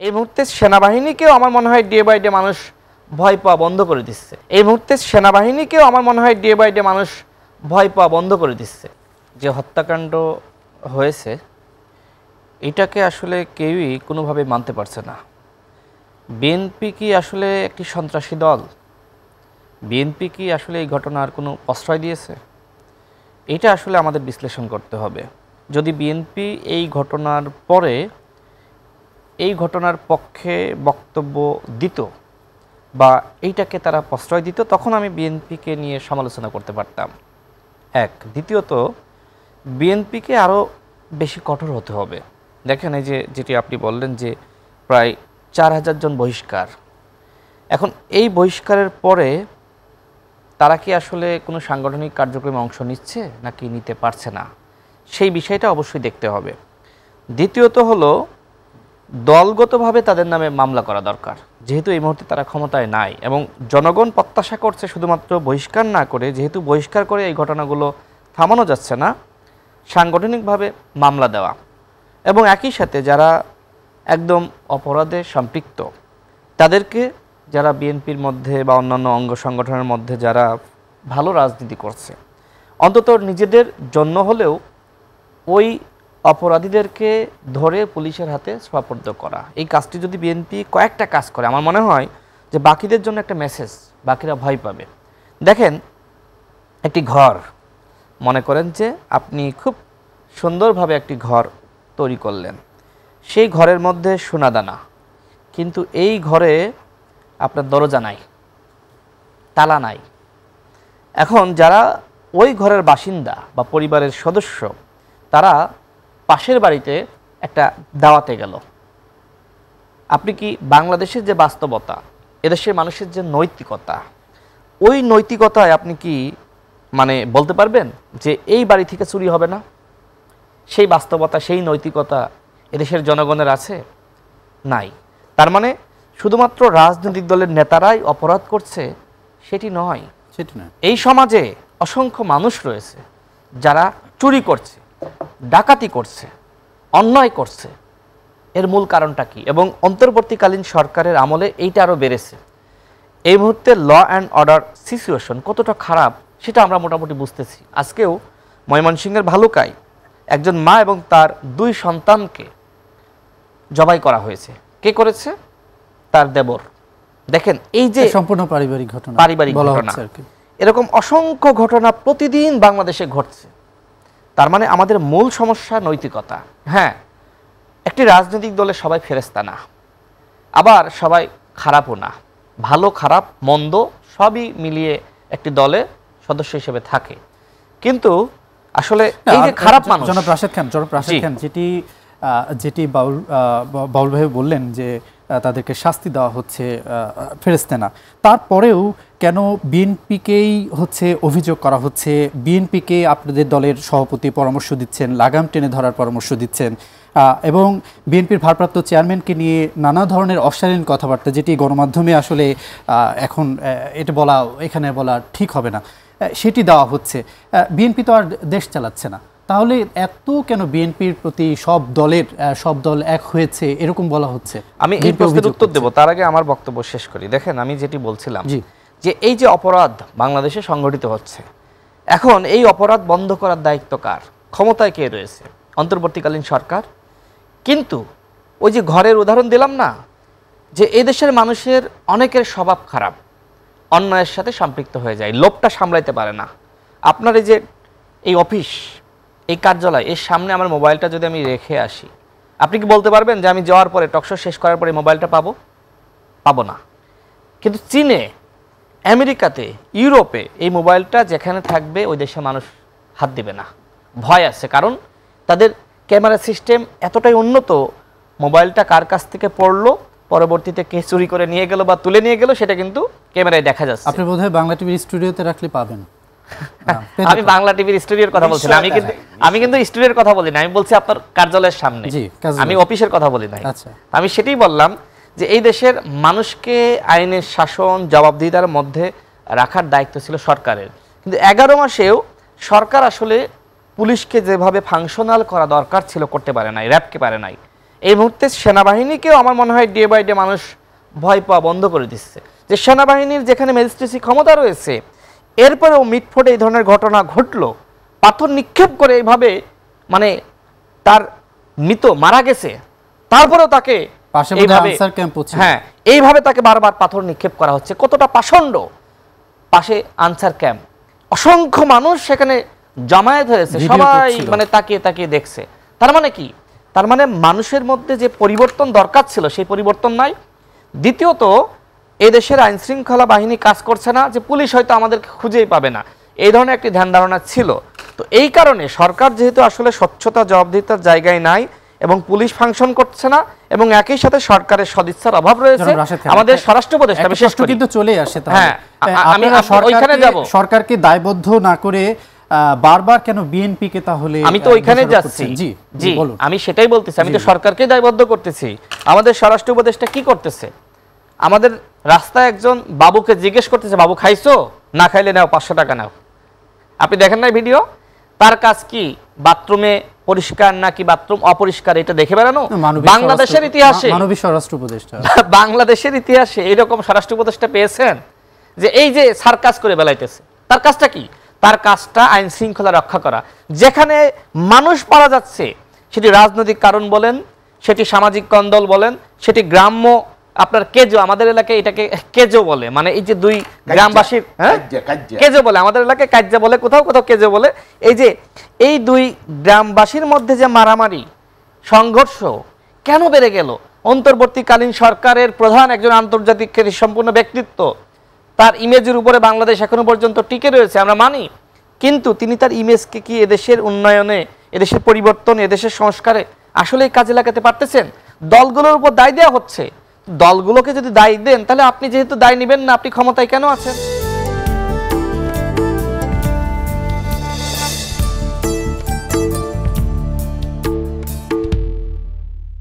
এই মুহূর্তে সেনাবাহিনীকেও আমার মনে হয় ডে বাই ডে মানুষ ভয় পাওয়া বন্ধ করে দিচ্ছে। এই মুহূর্তে সেনাবাহিনীকেও আমার মনে হয় ডে বাই ডে মানুষ ভয় পাওয়া বন্ধ করে দিচ্ছে। যে হত্যাকাণ্ড হয়েছে এটাকে আসলে কেউই কোনোভাবে মানতে পারছে না। বিএনপি কি আসলে একটি সন্ত্রাসী দল? বিএনপি কি আসলে এই ঘটনার কোনো প্রশ্রয় দিয়েছে? এটা আসলে আমাদের বিশ্লেষণ করতে হবে। যদি বিএনপি এই ঘটনার পরে এই ঘটনার পক্ষে বক্তব্য দিত বা এইটাকে তারা প্রশ্রয় দিত, তখন আমি বিএনপিকে নিয়ে সমালোচনা করতে পারতাম। এক, দ্বিতীয়ত বিএনপিকে আরও বেশি কঠোর হতে হবে। দেখেন, এই যেটি আপনি বললেন যে প্রায় 4000 জন বহিষ্কার, এখন এই বহিষ্কারের পরে তারা কি আসলে কোনো সাংগঠনিক কার্যক্রমে অংশ নিচ্ছে নাকি নিতে পারছে না, সেই বিষয়টা অবশ্যই দেখতে হবে। দ্বিতীয়ত হলো দলগতভাবে তাদের নামে মামলা করা দরকার, যেহেতু এই মুহূর্তে তারা ক্ষমতায় নাই এবং জনগণ প্রত্যাশা করছে শুধুমাত্র বহিষ্কার না করে, যেহেতু বহিষ্কার করে এই ঘটনাগুলো থামানো যাচ্ছে না, সাংগঠনিকভাবে মামলা দেওয়া এবং একই সাথে যারা একদম অপরাধে সম্পৃক্ত তাদেরকে, যারা বিএনপির মধ্যে বা অন্যান্য অঙ্গ সংগঠনের মধ্যে যারা ভালো রাজনীতি করছে, অন্তত নিজেদের জন্য হলেও ওই অপরাধীদেরকে ধরে পুলিশের হাতে সোপর্দ করা। এই কাজটি যদি বিএনপি কয়েকটা কাজ করে, আমার মনে হয় যে বাকিদের জন্য একটা মেসেজ, বাকিরা ভয় পাবে। দেখেন, একটি ঘর, মনে করেন যে আপনি খুব সুন্দরভাবে একটি ঘর তৈরি করলেন, সেই ঘরের মধ্যে সোনাদানা, কিন্তু এই ঘরে আপনার দরজা নাই, তালা নাই। এখন যারা ওই ঘরের বাসিন্দা বা পরিবারের সদস্য, তারা পাশের বাড়িতে একটা দাওয়াতে গেল। আপনি কি বাংলাদেশের যে বাস্তবতা, এদেশের মানুষের যে নৈতিকতা, ওই নৈতিকতায় আপনি কি বলতে পারবেন যে এই বাড়ি থেকে চুরি হবে না? সেই বাস্তবতা, সেই নৈতিকতা এদেশের জনগণের আছে? নাই। তার মানে শুধুমাত্র রাজনৈতিক দলের নেতারাই অপরাধ করছে সেটি নয়। এই সমাজে অসংখ্য মানুষ রয়েছে যারা চুরি করছে, ডাকাতি করছে, অন্যায় করছে। এর মূল কারণটা কি? এবং অন্তর্বর্তীকালীন সরকারের আমলে এইটা আরও বেড়েছে। এই মুহূর্তে ল অ্যান্ড অর্ডার সিচুয়েশন কতটা খারাপ সেটা আমরা মোটামুটি বুঝতেছি। আজকেও ময়মনসিংহের ভালুকায় একজন মা এবং তার 2 সন্তানকে জবাই করা হয়েছে। কে করেছে? তার দেবর। দেখেন, এই যে সম্পূর্ণ পারিবারিক ঘটনা, এরকম অসংখ্য ঘটনা প্রতিদিন বাংলাদেশে ঘটছে। তার মানে আমাদের মূল সমস্যা নৈতিকতা। হ্যাঁ, একটি রাজনৈতিক দলে সবাই ফেরেশতা না, আবার সবাই খারাপও না, ভালো খারাপ মন্দ সবই মিলিয়ে একটি দলে সদস্য হিসেবে থাকে। কিন্তু আসলে এই যে খারাপ মানুষ, জনাব রাশেদ খান যেটি বাউল ভাই বললেন যে তাদেরকে শাস্তি দেওয়া হচ্ছে ফেরেশতা না, তারপরেও কেন বিএনপিকেই অভিযোগ করা হচ্ছে? বিএনপিকে আপনাদের দলের সভাপতি পরামর্শ দিচ্ছেন, লাগাম টেনে ধরার পরামর্শ দিচ্ছেন এবং বিএনপির ভারপ্রাপ্ত চেয়ারম্যানকে নিয়ে নানা ধরনের অশালীন কথাবার্তা, যেটি গণমাধ্যমে আসলে এখন এটা বলা, এখানে বলা ঠিক হবে না, সেটি দেওয়া হচ্ছে। বিএনপি তো আর দেশ চালাচ্ছে না, তাহলে এত কেন বিএনপির প্রতি সব দল এক হয়েছে এরকম বলা হচ্ছে? আমি এই প্রশ্নের উত্তর দেব, তার আগে আমার বক্তব্য শেষ করি। দেখেন, আমি যেটি বলছিলাম যে এই যে অপরাধ বাংলাদেশে সংগঠিত হচ্ছে, এখন এই অপরাধ বন্ধ করার দায়িত্ব কার? ক্ষমতায় কে রয়েছে? অন্তর্বর্তীকালীন সরকার। কিন্তু ওই যে ঘরের উদাহরণ দিলাম না, যে এই দেশের মানুষের অনেকের স্বভাব খারাপ, অন্যায়ের সাথে সম্পৃক্ত হয়ে যায়, লোভটা সামলাইতে পারে না। আপনার এই যে এই অফিস, এই কার্যালয়, এর সামনে আমার মোবাইলটা যদি আমি রেখে আসি, আপনি কি বলতে পারবেন যে আমি যাওয়ার পরে, টকশো শেষ করার পরে মোবাইলটা পাবো না? কিন্তু চীনে, আমেরিকাতে, ইউরোপে এই মোবাইলটা যেখানে থাকবে ওই দেশের মানুষ হাত দিবে না, ভয় আছে। কারণ তাদের ক্যামেরা সিস্টেম এতটাই উন্নত, মোবাইলটা কার কাছ থেকে পড়লো, পরবর্তীতে কে চুরি করে নিয়ে গেল বা তুলে নিয়ে গেল, সেটা কিন্তু ক্যামেরায় দেখা যাচ্ছে। আপনি বোধহয় বাংলা টিভির স্টুডিওতে রাখলে পাবেন। আমি বাংলা টিভির স্টুডিওর কথা বলছি না, আমি কিন্তু স্টুডিওর কথা বলি না, আমি বলছি আপনার কার্যালয়ের সামনে, আমি অফিসের কথা বলি না। আমি সেটাই বললাম যে এই দেশের মানুষকে আইনের শাসন, জবাবদিহিতার মধ্যে রাখার দায়িত্ব ছিল সরকারের। কিন্তু 11 মাসেও সরকার আসলে পুলিশকে যেভাবে ফাংশনাল করা দরকার ছিল করতে পারে নাই, র্যাবকে পারে নাই। এই মুহূর্তে সেনাবাহিনীকেও আমার মনে হয় ডে বাই ডে মানুষ ভয় পাওয়া বন্ধ করে দিচ্ছে, যে সেনাবাহিনীর যেখানে ম্যাজিস্ট্রেসি ক্ষমতা রয়েছে এরপরেও মিটফোটে এই ধরনের ঘটনা ঘটলো, পাথর নিক্ষেপ করে এইভাবে, মানে তার মৃত মারা গেছে তারপরেও তাকে এইভাবে, হ্যাঁ এইভাবে তাকে বারবার পাথর নিক্ষেপ করা হচ্ছে। কতটা পাষণ্ড! পাশে আনসার ক্যাম্প, অসংখ্য মানুষ সেখানে জমায়েত হয়েছে, সবাই মানে তাকিয়ে তাকিয়ে দেখছে। তার মানে কি? তার মানে মানুষের মধ্যে যে পরিবর্তন দরকার ছিল সেই পরিবর্তন নাই। দ্বিতীয়ত, এদেশের আইন শৃঙ্খলা বাহিনী কাজ করছে না, যে পুলিশ হয়তো আমাদেরকে খুঁজেই পাবে না, এই ধরনের একটি ধ্যান ধারণা ছিল। তো এই কারণে সরকার যেহেতু আসলে স্বচ্ছতা জবাবদিহিতার জায়গায় নাই এবং পুলিশ ফাংশন করছে না, এবং একই সাথে সরকারের সদিচ্ছার অভাব রয়েছে, আমাদের স্বরাষ্ট্র উপদেষ্টা বিশেষ করে কিন্তু চলে আসে। হ্যাঁ, আমি ওইখানে যাব। সরকারকে দায়বদ্ধ না করে বারবার কেন বিএনপিকে তাহলে? আমি তো ওইখানে যাচ্ছি। জি, আমি সেটাই বলতেছি, আমি তো সরকারকে দায়বদ্ধ করতেছি। আমাদের স্বরাষ্ট্র উপদেষ্টা কি করতেছে? আমাদের রাস্তায় একজন বাবুকে জিজ্ঞেস করতেছে, বাবু খাইছো? না খাইলে নাও, 500 টাকা নাও। আপনি দেখেন না ভিডিও? তার কাজ কি বাথরুমে পরিষ্কার নাকি বাথরুম অপরিষ্কার এটা দেখে বেড়ানো? বাংলাদেশের ইতিহাসে, মানবিক স্বরাষ্ট্র উপদেষ্টা, বাংলাদেশের ইতিহাসে এরকম স্বরাষ্ট্র উপদেষ্টা পেয়েছেন যে এই যে সার্কাস করে বেলাইতেছে? তার কাজটা কি? তার কাজটা আইন শৃঙ্খলা রক্ষা করা। যেখানে মানুষ মারা যাচ্ছে, সেটি রাজনৈতিক কারণ বলেন, সেটি সামাজিক কন্দল বলেন, সেটি গ্রাম্য, আপনার কেজো, আমাদের এলাকায় এটাকে কেজো বলে, মানে এই যে দুই গ্রামবাসীর, হ্যাঁ কেজো বলে, আমাদের এলাকায় কাজ্জা বলে, কোথাও কোথাও কেজো বলে। এই যে এই দুই গ্রামবাসীর মধ্যে যে মারামারি সংঘর্ষ কেন বেড়ে গেল? অন্তর্বর্তীকালীন সরকারের প্রধান একজন আন্তর্জাতিক খ্যাতিসম্পন্ন ব্যক্তিত্ব, তার ইমেজের উপরে বাংলাদেশ এখনো পর্যন্ত টিকে রয়েছে, আমরা মানি, কিন্তু তিনি তার ইমেজকে কি এদেশের উন্নয়নে, এদেশের পরিবর্তন, এদেশের সংস্কারে আসলে কাজে লাগাতে পারতেছেন? দলগুলোর উপর দায় দেওয়া হচ্ছে। দলগুলোকে যদি দায় দেন, তাহলে আপনি যেহেতু দায় নেবেন না, আপনি ক্ষমতায় কেন আছেন?